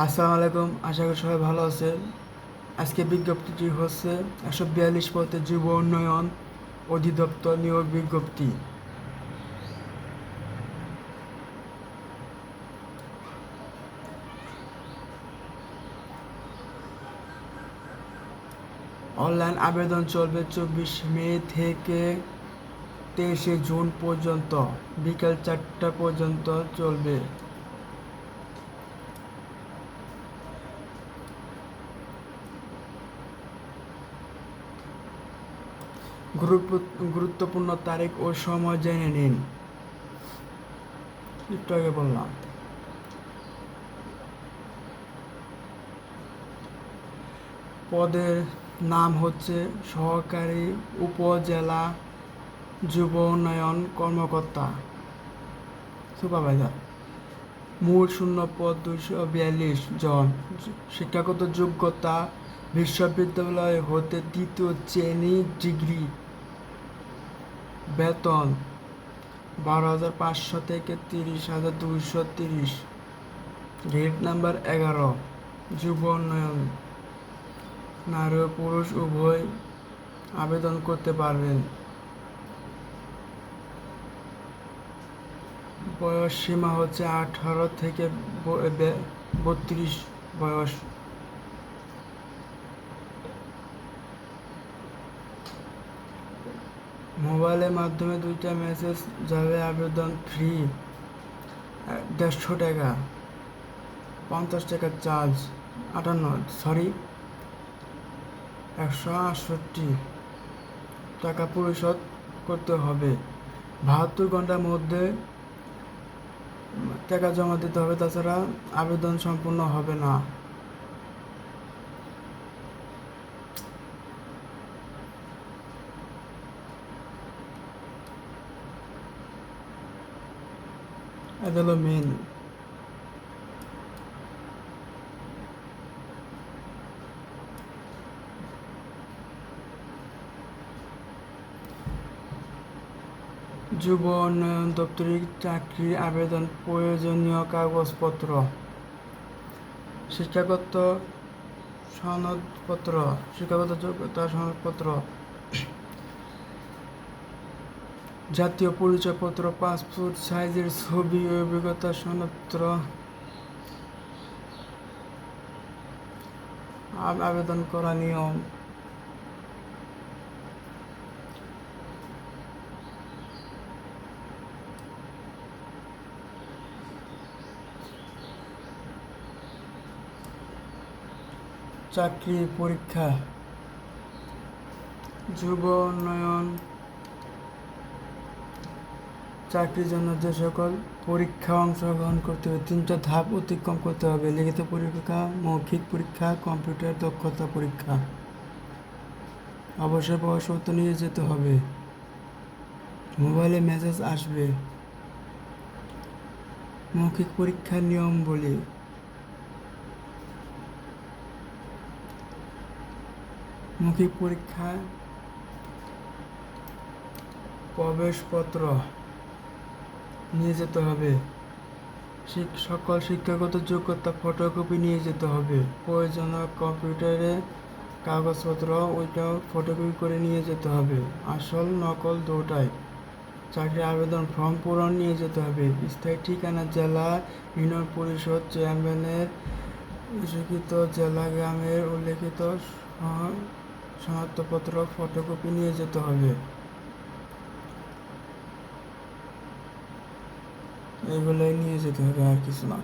আসসালামু আলাইকুম, আশা করি সবাই ভালো আছেন। আজকে বিজ্ঞপ্তিটি হচ্ছে 142 পদে যুব উন্নয়ন অধিদপ্তর নিয়োগ বিজ্ঞপ্তি। অনলাইন আবেদন চলবে 24 মে থেকে 23 জুন পর্যন্ত, বিকাল 4টা পর্যন্ত চলবে। গুরুত্বপূর্ণ তারিখ ও সময় জেনে নিন। একটু আগে বললাম। পদের নাম হচ্ছে সহকারী উপজেলা যুব উন্নয়ন কর্মকর্তা, সুপারভাইজার। মোট শূন্যপদ 242 জন। শিক্ষাগত যোগ্যতা বিশ্ববিদ্যালয় হতে তৃতীয় শ্রেণী ডিগ্রি। বেতন 12,500 থেকে 30,230। Gate number 11। যুব উন্নয়ন। নারী ও পুরুষ উভয় আবেদন করতে পারবেন। বয়স সীমা হচ্ছে 18 থেকে 32 বয়স। মোবাইলের মাধ্যমে 2টা মেসেজ যাবে। আবেদন ফ্রি 150 টাকা, 50 টাকা চার্জ, 168 টাকা পরিশোধ করতে হবে। 72 ঘন্টার মধ্যে টাকা জমা দিতে হবে, তাছাড়া আবেদন সম্পূর্ণ হবে না। এটা হলো মেন। যুব উন্নয়ন দপ্তরিক চাকরির আবেদন প্রয়োজনীয় কাগজপত্র: শিক্ষাগত সনদপত্র, শিক্ষাগত যোগ্যতা সনদপত্র, জাতীয় পরিচয়পত্র, পাসপোর্ট সাইজের ছবি, অভিজ্ঞতা সনদপত্র। আবেদন করা নিয়ম: চাকরি পরীক্ষা: যুব উন্নয়ন চাকরির জন্য যে সকল পরীক্ষা অংশগ্রহণ করতে হবে 3টা ধাপ অতিক্রম করতে হবে: লিখিত পরীক্ষা, মৌখিক পরীক্ষা, কম্পিউটার দক্ষতা পরীক্ষা। অবশ্যই প্রবেশপত্র নিয়ে যেতে হবে। মোবাইলে মেসেজ আসবে। মৌখিক পরীক্ষার নিয়ম বলি: মৌখিক পরীক্ষায় প্রবেশপত্র নিয়ে যেতে হবে। সকল শিক্ষাগত যোগ্যতা ফটোকপি নিয়ে যেতে হবে। প্রয়োজনীয় কম্পিউটারে কাগজপত্র ওইটাও ফটোকপি করে নিয়ে যেতে হবে। আসল নকল দুটাই। চাকরি আবেদন ফর্ম পূরণ নিয়ে যেতে হবে। স্থায়ী ঠিকানা জেলা, ইউনিয়ন পরিষদ চেয়ারম্যানের স্বীকৃত জেলা, গ্রামের উল্লেখিত শনাক্তপত্র ফটোকপি নিয়ে যেতে হবে। এগুলোই নিয়ে যেতে হবে, আর কিছু না।